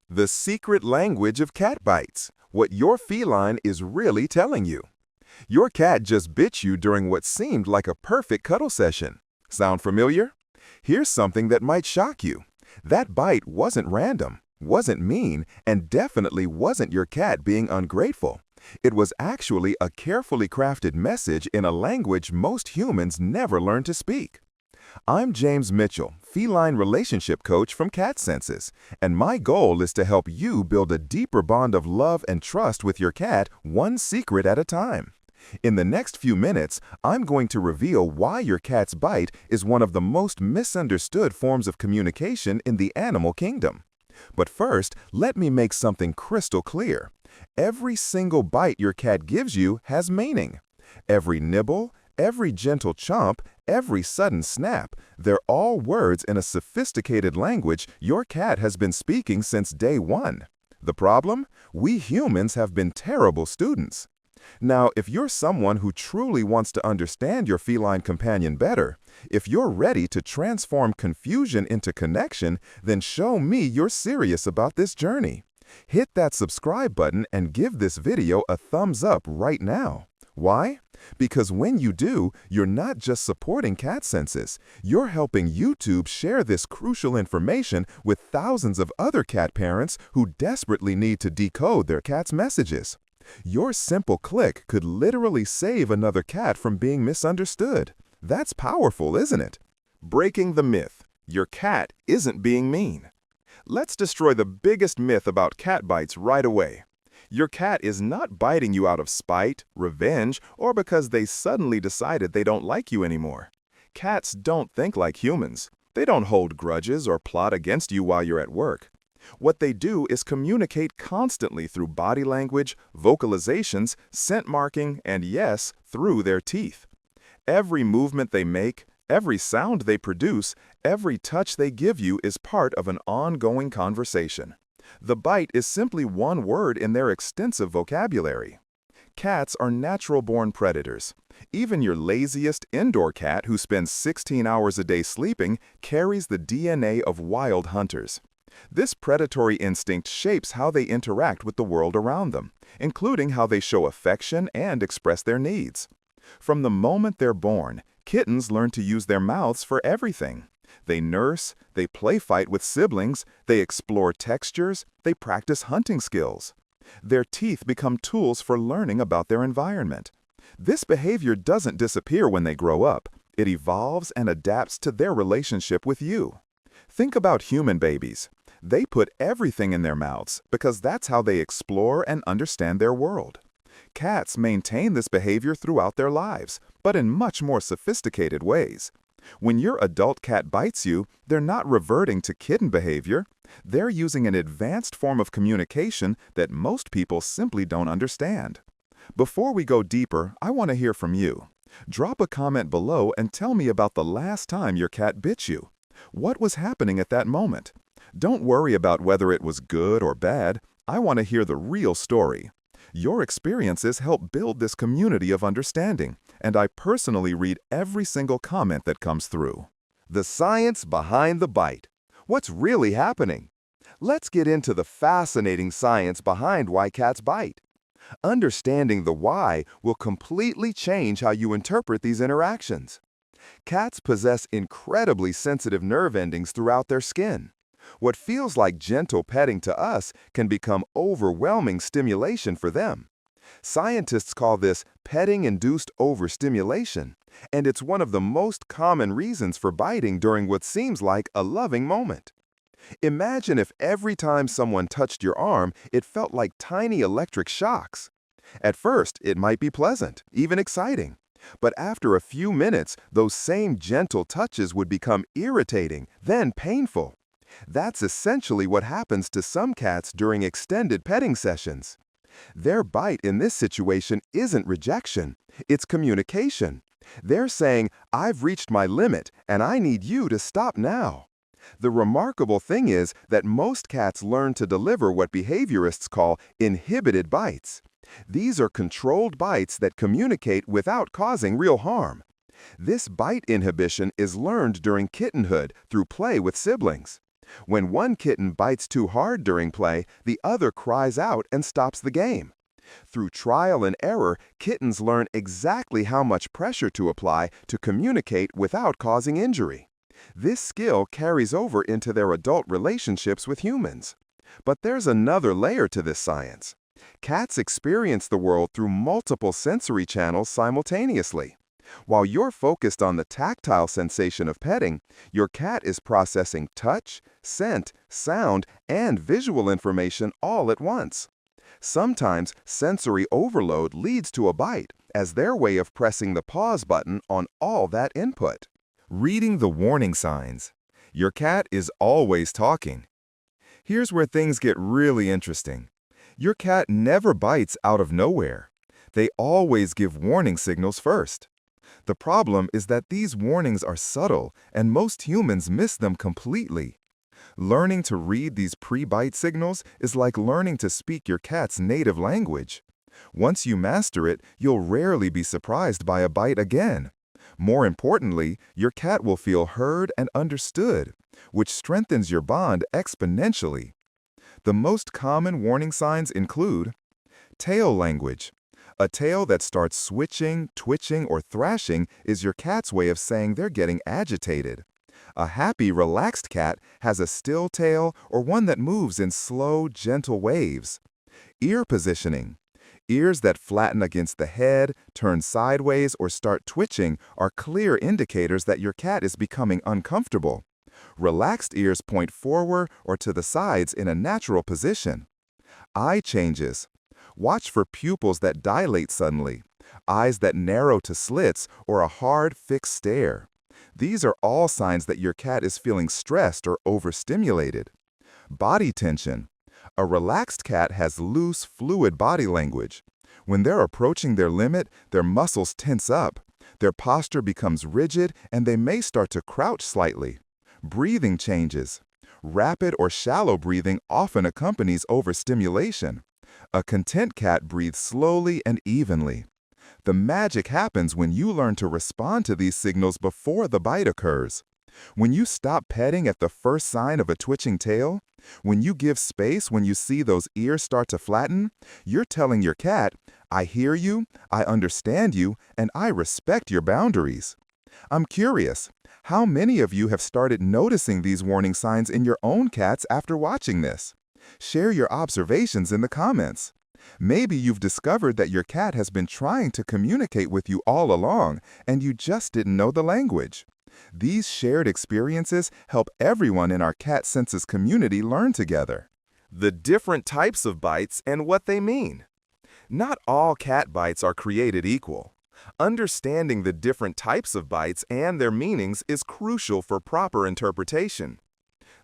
The secret language of cat bites. What your feline is really telling you. Your cat just bit you during what seemed like a perfect cuddle session. Sound familiar? Here's something that might shock you. That bite wasn't random, wasn't mean, and definitely wasn't your cat being ungrateful. It was actually a carefully crafted message in a language most humans never learn to speak. I'm James Mitchell, feline relationship coach from Cat Senses, and my goal is to help you build a deeper bond of love and trust with your cat, one secret at a time. In the next few minutes, I'm going to reveal why your cat's bite is one of the most misunderstood forms of communication in the animal kingdom. But first, let me make something crystal clear. Every single bite your cat gives you has meaning. Every nibble, every gentle chomp, every sudden snap, they're all words in a sophisticated language your cat has been speaking since day one. The problem? We humans have been terrible students. Now, if you're someone who truly wants to understand your feline companion better, if you're ready to transform confusion into connection, then show me you're serious about this journey. Hit that subscribe button and give this video a thumbs up right now. Why? Because when you do, you're not just supporting Cat Senses, you're helping YouTube share this crucial information with thousands of other cat parents who desperately need to decode their cat's messages. Your simple click could literally save another cat from being misunderstood. That's powerful, isn't it? Breaking the myth. Your cat isn't being mean. Let's destroy the biggest myth about cat bites right away. Your cat is not biting you out of spite, revenge, or because they suddenly decided they don't like you anymore. Cats don't think like humans. They don't hold grudges or plot against you while you're at work. What they do is communicate constantly through body language, vocalizations, scent marking, and yes, through their teeth. Every movement they make, every sound they produce, every touch they give you is part of an ongoing conversation. The bite is simply one word in their extensive vocabulary. Cats are natural-born predators. Even your laziest indoor cat who spends 16 hours a day sleeping carries the DNA of wild hunters. This predatory instinct shapes how they interact with the world around them, including how they show affection and express their needs. From the moment they're born, kittens learn to use their mouths for everything. They nurse, they play fight with siblings, they explore textures, they practice hunting skills. Their teeth become tools for learning about their environment. This behavior doesn't disappear when they grow up. It evolves and adapts to their relationship with you. Think about human babies. They put everything in their mouths because that's how they explore and understand their world. Cats maintain this behavior throughout their lives, but in much more sophisticated ways. When your adult cat bites you, they're not reverting to kitten behavior. They're using an advanced form of communication that most people simply don't understand. Before we go deeper, I want to hear from you. Drop a comment below and tell me about the last time your cat bit you. What was happening at that moment? Don't worry about whether it was good or bad. I want to hear the real story. Your experiences help build this community of understanding, and I personally read every single comment that comes through. The science behind the bite. What's really happening? Let's get into the fascinating science behind why cats bite. Understanding the why will completely change how you interpret these interactions. Cats possess incredibly sensitive nerve endings throughout their skin. What feels like gentle petting to us can become overwhelming stimulation for them. Scientists call this petting-induced overstimulation, and it's one of the most common reasons for biting during what seems like a loving moment. Imagine if every time someone touched your arm, it felt like tiny electric shocks. At first, it might be pleasant, even exciting. But after a few minutes, those same gentle touches would become irritating, then painful. That's essentially what happens to some cats during extended petting sessions. Their bite in this situation isn't rejection, it's communication. They're saying, "I've reached my limit, and I need you to stop now." The remarkable thing is that most cats learn to deliver what behaviorists call inhibited bites. These are controlled bites that communicate without causing real harm. This bite inhibition is learned during kittenhood through play with siblings. When one kitten bites too hard during play, the other cries out and stops the game. Through trial and error, kittens learn exactly how much pressure to apply to communicate without causing injury. This skill carries over into their adult relationships with humans. But there's another layer to this science. Cats experience the world through multiple sensory channels simultaneously. While you're focused on the tactile sensation of petting, your cat is processing touch, scent, sound, and visual information all at once. Sometimes sensory overload leads to a bite as their way of pressing the pause button on all that input. Reading the warning signs. Your cat is always talking. Here's where things get really interesting. Your cat never bites out of nowhere. They always give warning signals first. The problem is that these warnings are subtle, and most humans miss them completely. Learning to read these pre-bite signals is like learning to speak your cat's native language. Once you master it, you'll rarely be surprised by a bite again. More importantly, your cat will feel heard and understood, which strengthens your bond exponentially. The most common warning signs include tail language. A tail that starts switching, twitching, or thrashing is your cat's way of saying they're getting agitated. A happy, relaxed cat has a still tail or one that moves in slow, gentle waves. Ear positioning. Ears that flatten against the head, turn sideways, or start twitching are clear indicators that your cat is becoming uncomfortable. Relaxed ears point forward or to the sides in a natural position. Eye changes. Watch for pupils that dilate suddenly, eyes that narrow to slits, or a hard, fixed stare. These are all signs that your cat is feeling stressed or overstimulated. Body tension. A relaxed cat has loose, fluid body language. When they're approaching their limit, their muscles tense up. Their posture becomes rigid, and they may start to crouch slightly. Breathing changes. Rapid or shallow breathing often accompanies overstimulation. A content cat breathes slowly and evenly. The magic happens when you learn to respond to these signals before the bite occurs. When you stop petting at the first sign of a twitching tail, when you give space when you see those ears start to flatten, you're telling your cat, I hear you, I understand you, and I respect your boundaries. I'm curious, how many of you have started noticing these warning signs in your own cats after watching this? Share your observations in the comments. Maybe you've discovered that your cat has been trying to communicate with you all along, and you just didn't know the language. These shared experiences help everyone in our Cat Senses community learn together. The different types of bites and what they mean. Not all cat bites are created equal. Understanding the different types of bites and their meanings is crucial for proper interpretation.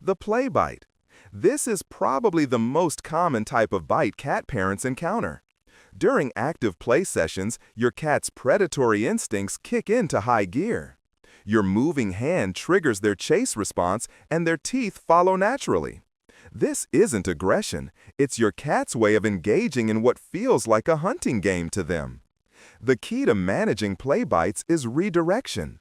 The play bite. This is probably the most common type of bite cat parents encounter. During active play sessions, your cat's predatory instincts kick into high gear. Your moving hand triggers their chase response, and their teeth follow naturally. This isn't aggression, it's your cat's way of engaging in what feels like a hunting game to them. The key to managing play bites is redirection.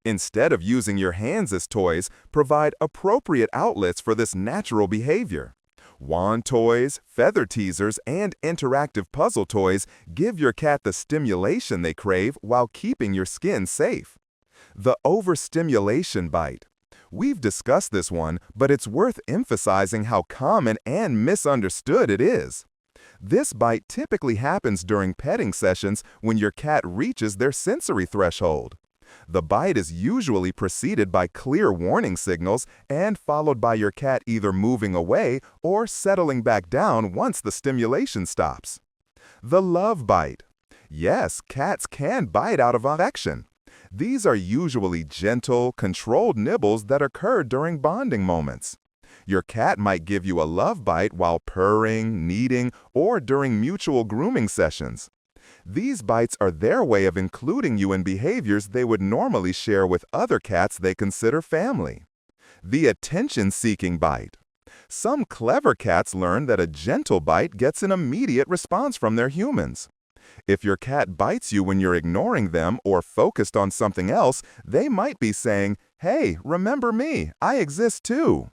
Instead of using your hands as toys, provide appropriate outlets for this natural behavior. Wand toys, feather teasers, and interactive puzzle toys give your cat the stimulation they crave while keeping your skin safe. The overstimulation bite. We've discussed this one, but it's worth emphasizing how common and misunderstood it is. This bite typically happens during petting sessions when your cat reaches their sensory threshold. The bite is usually preceded by clear warning signals and followed by your cat either moving away or settling back down once the stimulation stops. The love bite. Yes, cats can bite out of affection. These are usually gentle, controlled nibbles that occur during bonding moments. Your cat might give you a love bite while purring, kneading, or during mutual grooming sessions. These bites are their way of including you in behaviors they would normally share with other cats they consider family. The attention-seeking bite. Some clever cats learn that a gentle bite gets an immediate response from their humans. If your cat bites you when you're ignoring them or focused on something else, they might be saying, "Hey, remember me, I exist too."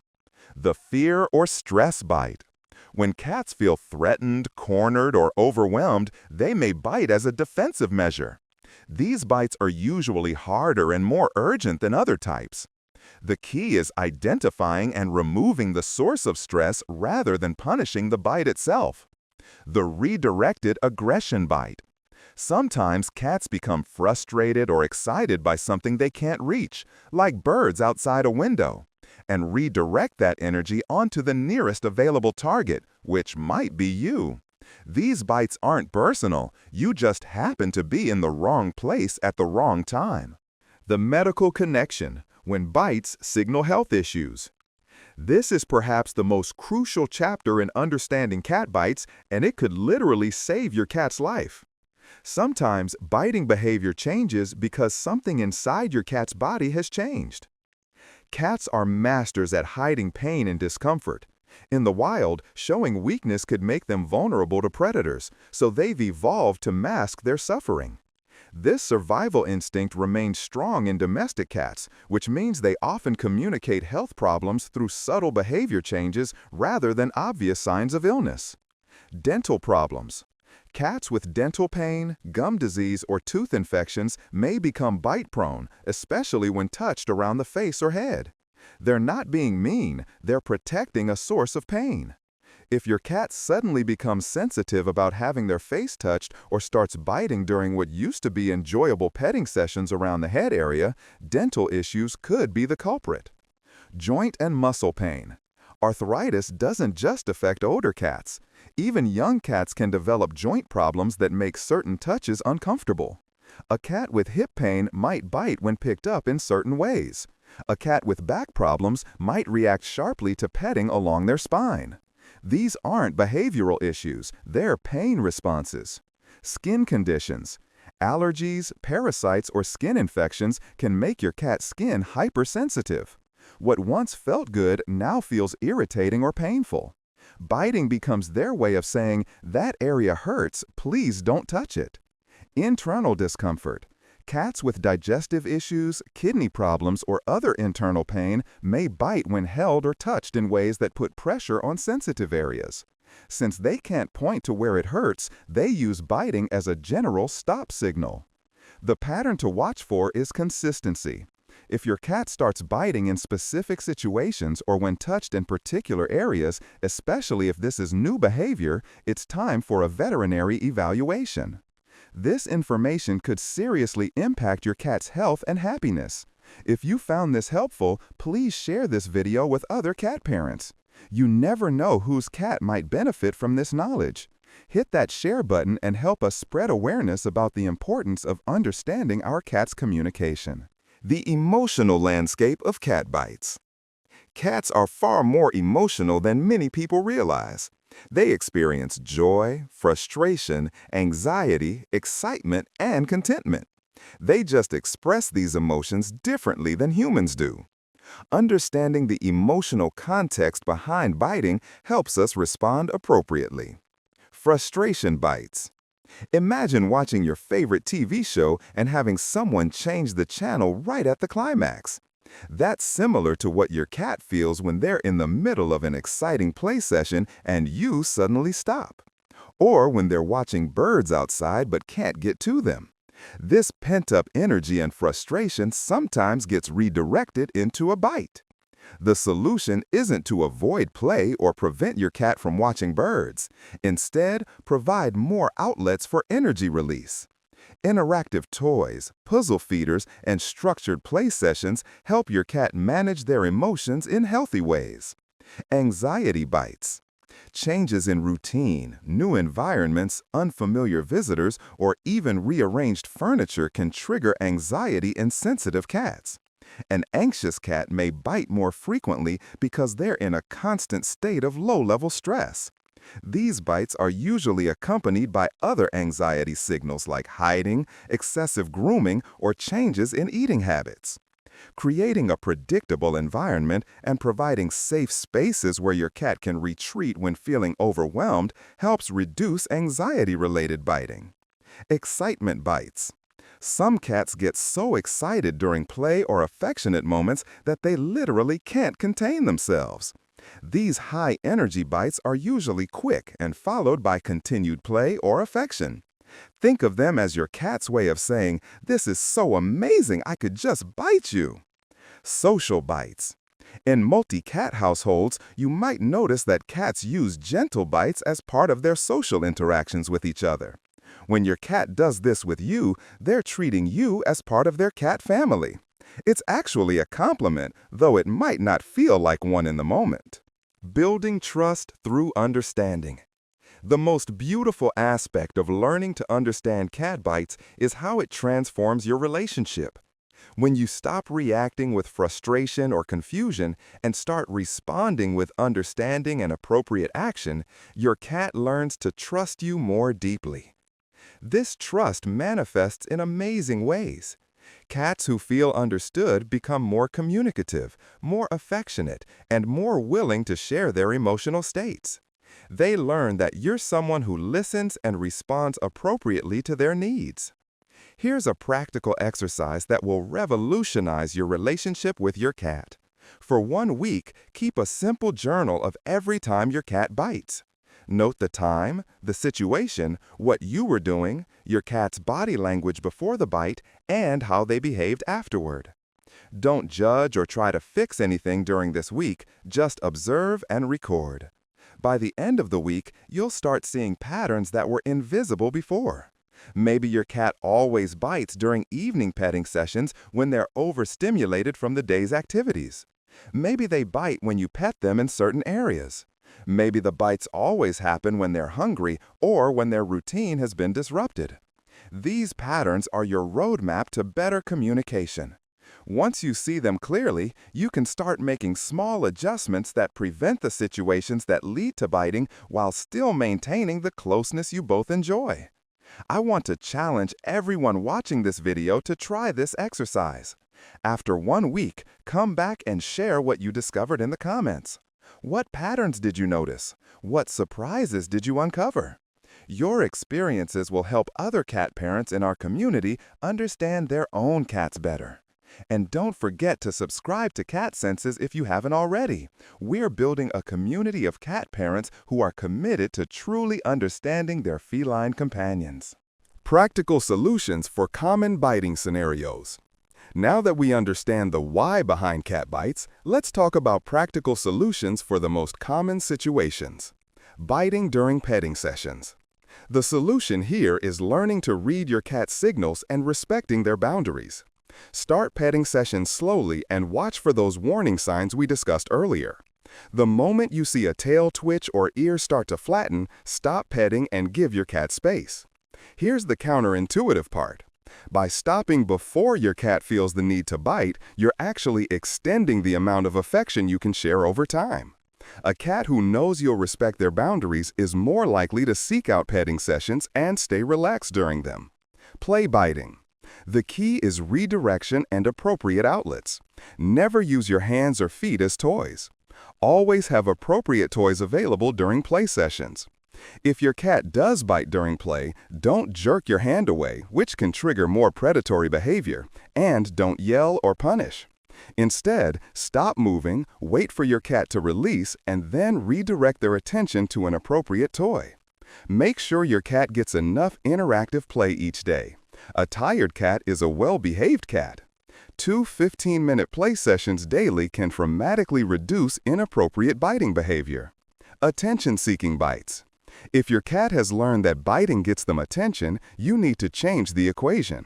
The fear or stress bite. When cats feel threatened, cornered, or overwhelmed, they may bite as a defensive measure. These bites are usually harder and more urgent than other types. The key is identifying and removing the source of stress rather than punishing the bite itself. The redirected aggression bite. Sometimes cats become frustrated or excited by something they can't reach, like birds outside a window, and redirect that energy onto the nearest available target, which might be you. These bites aren't personal, you just happen to be in the wrong place at the wrong time. The medical connection, when bites signal health issues. This is perhaps the most crucial chapter in understanding cat bites, and it could literally save your cat's life. Sometimes biting behavior changes because something inside your cat's body has changed. Cats are masters at hiding pain and discomfort. In the wild, showing weakness could make them vulnerable to predators, so they've evolved to mask their suffering. This survival instinct remains strong in domestic cats, which means they often communicate health problems through subtle behavior changes rather than obvious signs of illness. Dental problems. Cats with dental pain, gum disease, or tooth infections may become bite-prone, especially when touched around the face or head. They're not being mean, they're protecting a source of pain. If your cat suddenly becomes sensitive about having their face touched or starts biting during what used to be enjoyable petting sessions around the head area, dental issues could be the culprit. Joint and muscle pain. Arthritis doesn't just affect older cats. Even young cats can develop joint problems that make certain touches uncomfortable. A cat with hip pain might bite when picked up in certain ways. A cat with back problems might react sharply to petting along their spine. These aren't behavioral issues, they're pain responses. Skin conditions. Allergies, parasites, or skin infections can make your cat's skin hypersensitive. What once felt good now feels irritating or painful. Biting becomes their way of saying, "That area hurts, please don't touch it." Internal discomfort. Cats with digestive issues, kidney problems, or other internal pain may bite when held or touched in ways that put pressure on sensitive areas. Since they can't point to where it hurts, they use biting as a general stop signal. The pattern to watch for is consistency. If your cat starts biting in specific situations or when touched in particular areas, especially if this is new behavior, it's time for a veterinary evaluation. This information could seriously impact your cat's health and happiness. If you found this helpful, please share this video with other cat parents. You never know whose cat might benefit from this knowledge. Hit that share button and help us spread awareness about the importance of understanding our cat's communication. The emotional landscape of cat bites. Cats are far more emotional than many people realize. They experience joy, frustration, anxiety, excitement, and contentment. They just express these emotions differently than humans do. Understanding the emotional context behind biting helps us respond appropriately. Frustration bites. Imagine watching your favorite TV show and having someone change the channel right at the climax. That's similar to what your cat feels when they're in the middle of an exciting play session and you suddenly stop. Or when they're watching birds outside but can't get to them. This pent-up energy and frustration sometimes gets redirected into a bite. The solution isn't to avoid play or prevent your cat from watching birds. Instead, provide more outlets for energy release. Interactive toys, puzzle feeders, and structured play sessions help your cat manage their emotions in healthy ways. Anxiety bites. Changes in routine, new environments, unfamiliar visitors, or even rearranged furniture can trigger anxiety in sensitive cats. An anxious cat may bite more frequently because they're in a constant state of low-level stress. These bites are usually accompanied by other anxiety signals like hiding, excessive grooming, or changes in eating habits. Creating a predictable environment and providing safe spaces where your cat can retreat when feeling overwhelmed helps reduce anxiety-related biting. Excitement bites. Some cats get so excited during play or affectionate moments that they literally can't contain themselves. These high-energy bites are usually quick and followed by continued play or affection. Think of them as your cat's way of saying, "This is so amazing, I could just bite you." Social bites. In multi-cat households, you might notice that cats use gentle bites as part of their social interactions with each other. When your cat does this with you, they're treating you as part of their cat family. It's actually a compliment, though it might not feel like one in the moment. Building trust through understanding. The most beautiful aspect of learning to understand cat bites is how it transforms your relationship. When you stop reacting with frustration or confusion and start responding with understanding and appropriate action, your cat learns to trust you more deeply. This trust manifests in amazing ways. Cats who feel understood become more communicative, more affectionate, and more willing to share their emotional states. They learn that you're someone who listens and responds appropriately to their needs. Here's a practical exercise that will revolutionize your relationship with your cat. For 1 week, keep a simple journal of every time your cat bites. Note the time, the situation, what you were doing, your cat's body language before the bite, and how they behaved afterward. Don't judge or try to fix anything during this week, just observe and record. By the end of the week, you'll start seeing patterns that were invisible before. Maybe your cat always bites during evening petting sessions when they're overstimulated from the day's activities. Maybe they bite when you pet them in certain areas. Maybe the bites always happen when they're hungry or when their routine has been disrupted. These patterns are your roadmap to better communication. Once you see them clearly, you can start making small adjustments that prevent the situations that lead to biting while still maintaining the closeness you both enjoy. I want to challenge everyone watching this video to try this exercise. After 1 week, come back and share what you discovered in the comments. What patterns did you notice? What surprises did you uncover? Your experiences will help other cat parents in our community understand their own cats better. And don't forget to subscribe to Cat Senses if you haven't already. We're building a community of cat parents who are committed to truly understanding their feline companions. Practical solutions for common biting scenarios. Now that we understand the why behind cat bites, let's talk about practical solutions for the most common situations. Biting during petting sessions. The solution here is learning to read your cat's signals and respecting their boundaries. Start petting sessions slowly and watch for those warning signs we discussed earlier. The moment you see a tail twitch or ears start to flatten, stop petting and give your cat space. Here's the counterintuitive part. By stopping before your cat feels the need to bite, you're actually extending the amount of affection you can share over time. A cat who knows you'll respect their boundaries is more likely to seek out petting sessions and stay relaxed during them. Play biting. The key is redirection and appropriate outlets. Never use your hands or feet as toys. Always have appropriate toys available during play sessions. If your cat does bite during play, don't jerk your hand away, which can trigger more predatory behavior, and don't yell or punish. Instead, stop moving, wait for your cat to release, and then redirect their attention to an appropriate toy. Make sure your cat gets enough interactive play each day. A tired cat is a well-behaved cat. 2 15-minute play sessions daily can dramatically reduce inappropriate biting behavior. Attention-seeking bites. If your cat has learned that biting gets them attention, you need to change the equation.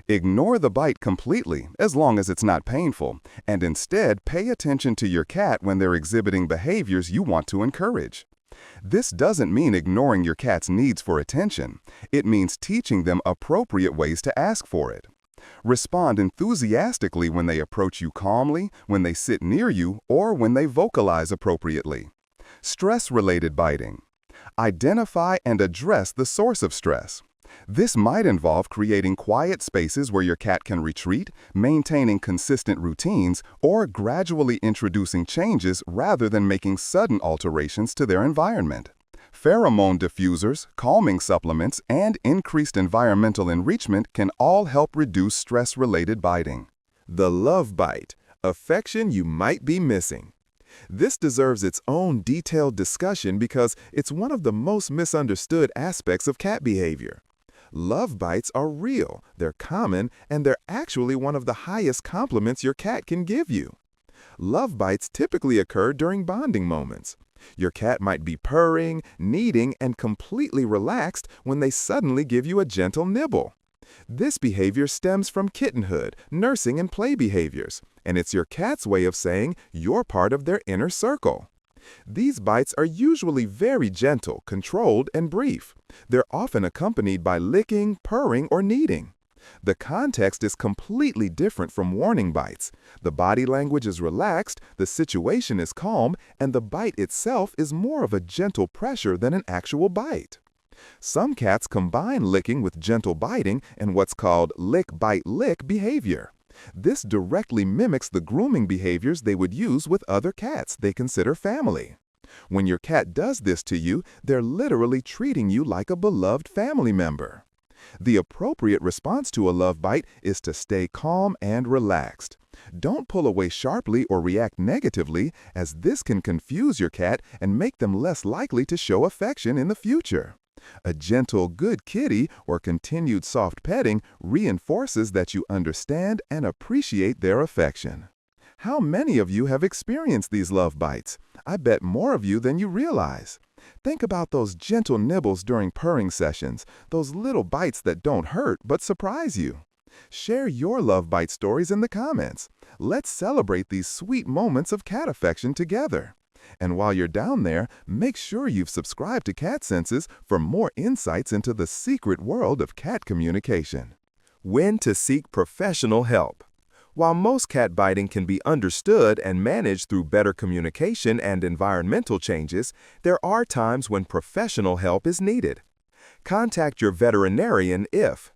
Ignore the bite completely, as long as it's not painful, and instead pay attention to your cat when they're exhibiting behaviors you want to encourage. This doesn't mean ignoring your cat's needs for attention. It means teaching them appropriate ways to ask for it. Respond enthusiastically when they approach you calmly, when they sit near you, or when they vocalize appropriately. Stress-related biting. Identify and address the source of stress. This might involve creating quiet spaces where your cat can retreat, maintaining consistent routines, or gradually introducing changes rather than making sudden alterations to their environment. Pheromone diffusers, calming supplements, and increased environmental enrichment can all help reduce stress-related biting. The love bite, affection you might be missing. This deserves its own detailed discussion because it's one of the most misunderstood aspects of cat behavior. Love bites are real, they're common, and they're actually one of the highest compliments your cat can give you. Love bites typically occur during bonding moments. Your cat might be purring, kneading, and completely relaxed when they suddenly give you a gentle nibble. This behavior stems from kittenhood, nursing, and play behaviors, and it's your cat's way of saying you're part of their inner circle. These bites are usually very gentle, controlled, and brief. They're often accompanied by licking, purring, or kneading. The context is completely different from warning bites. The body language is relaxed, the situation is calm, and the bite itself is more of a gentle pressure than an actual bite. Some cats combine licking with gentle biting and what's called lick-bite-lick behavior. This directly mimics the grooming behaviors they would use with other cats they consider family. When your cat does this to you, they're literally treating you like a beloved family member. The appropriate response to a love bite is to stay calm and relaxed. Don't pull away sharply or react negatively, as this can confuse your cat and make them less likely to show affection in the future. A gentle "good kitty" or continued soft petting reinforces that you understand and appreciate their affection. How many of you have experienced these love bites? I bet more of you than you realize. Think about those gentle nibbles during purring sessions, those little bites that don't hurt but surprise you. Share your love bite stories in the comments. Let's celebrate these sweet moments of cat affection together. And while you're down there, make sure you've subscribed to Cat Senses for more insights into the secret world of cat communication. When to seek professional help. While most cat biting can be understood and managed through better communication and environmental changes, there are times when professional help is needed. Contact your veterinarian if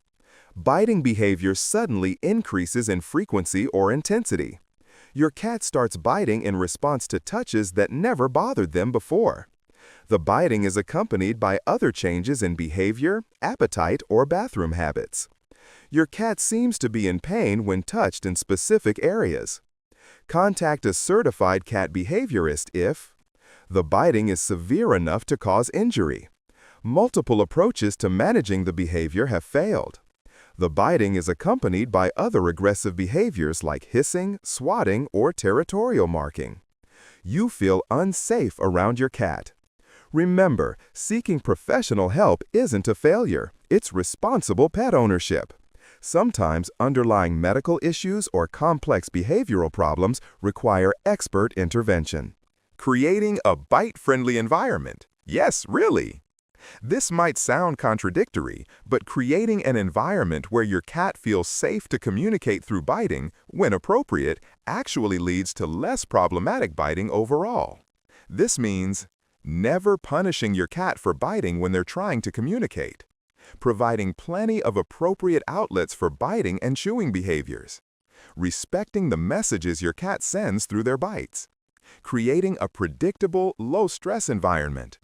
biting behavior suddenly increases in frequency or intensity. Your cat starts biting in response to touches that never bothered them before. The biting is accompanied by other changes in behavior, appetite, or bathroom habits. Your cat seems to be in pain when touched in specific areas. Contact a certified cat behaviorist if the biting is severe enough to cause injury. Multiple approaches to managing the behavior have failed. The biting is accompanied by other aggressive behaviors like hissing, swatting, or territorial marking. You feel unsafe around your cat. Remember, seeking professional help isn't a failure, it's responsible pet ownership. Sometimes underlying medical issues or complex behavioral problems require expert intervention. Creating a bite-friendly environment. Yes, really. This might sound contradictory, but creating an environment where your cat feels safe to communicate through biting, when appropriate, actually leads to less problematic biting overall. This means never punishing your cat for biting when they're trying to communicate. Providing plenty of appropriate outlets for biting and chewing behaviors. Respecting the messages your cat sends through their bites. Creating a predictable, low-stress environment.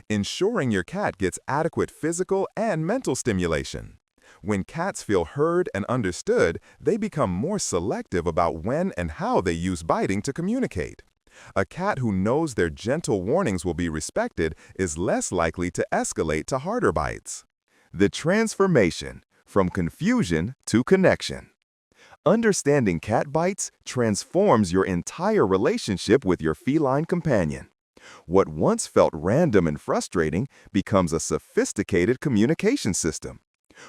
Ensuring your cat gets adequate physical and mental stimulation. When cats feel heard and understood, they become more selective about when and how they use biting to communicate. A cat who knows their gentle warnings will be respected is less likely to escalate to harder bites. The transformation from confusion to connection. Understanding cat bites transforms your entire relationship with your feline companion. What once felt random and frustrating becomes a sophisticated communication system.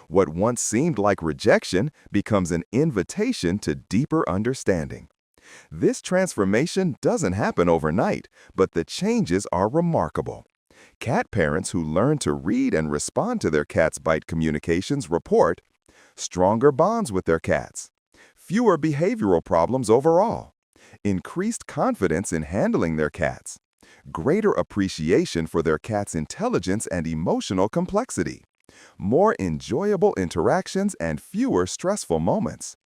What once seemed like rejection becomes an invitation to deeper understanding. This transformation doesn't happen overnight, but the changes are remarkable. Cat parents who learn to read and respond to their cat's bite communications report stronger bonds with their cats, fewer behavioral problems overall, increased confidence in handling their cats, greater appreciation for their cat's intelligence and emotional complexity, more enjoyable interactions, and fewer stressful moments.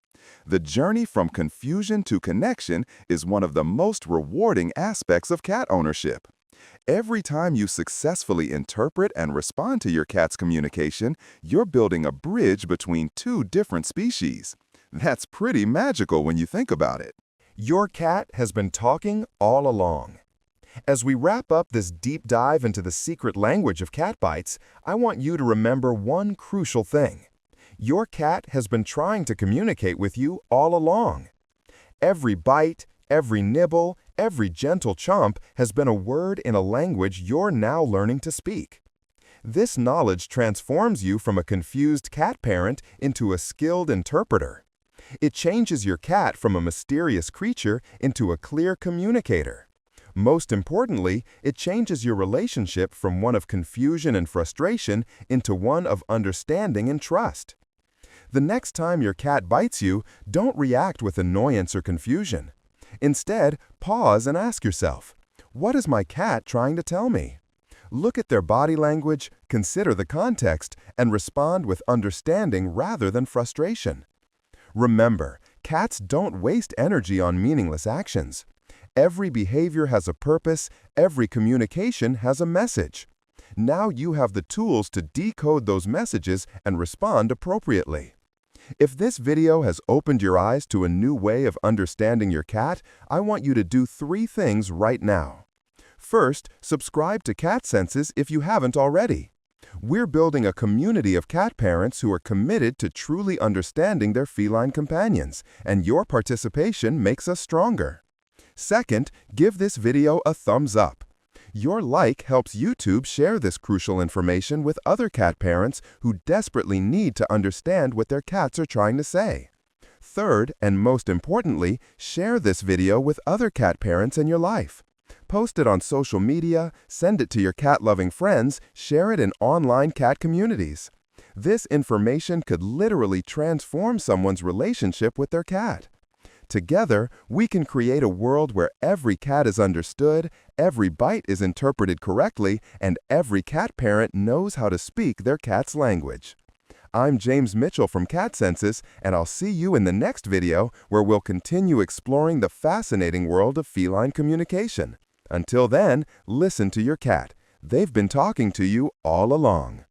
The journey from confusion to connection is one of the most rewarding aspects of cat ownership. Every time you successfully interpret and respond to your cat's communication, you're building a bridge between two different species. That's pretty magical when you think about it. Your cat has been talking all along. As we wrap up this deep dive into the secret language of cat bites, I want you to remember one crucial thing. Your cat has been trying to communicate with you all along. Every bite, every nibble, every gentle chomp has been a word in a language you're now learning to speak. This knowledge transforms you from a confused cat parent into a skilled interpreter. It changes your cat from a mysterious creature into a clear communicator. Most importantly, it changes your relationship from one of confusion and frustration into one of understanding and trust. The next time your cat bites you, don't react with annoyance or confusion. Instead, pause and ask yourself, what is my cat trying to tell me? Look at their body language, consider the context, and respond with understanding rather than frustration. Remember, cats don't waste energy on meaningless actions. Every behavior has a purpose, every communication has a message. Now you have the tools to decode those messages and respond appropriately. If this video has opened your eyes to a new way of understanding your cat, I want you to do 3 things right now. First, subscribe to Cat Senses if you haven't already. We're building a community of cat parents who are committed to truly understanding their feline companions, and your participation makes us stronger. Second, give this video a thumbs up. Your like helps YouTube share this crucial information with other cat parents who desperately need to understand what their cats are trying to say. Third, and most importantly, share this video with other cat parents in your life. Post it on social media, send it to your cat-loving friends, share it in online cat communities. This information could literally transform someone's relationship with their cat. Together, we can create a world where every cat is understood, every bite is interpreted correctly, and every cat parent knows how to speak their cat's language. I'm James Mitchell from Cat Senses, and I'll see you in the next video where we'll continue exploring the fascinating world of feline communication. Until then, listen to your cat. They've been talking to you all along.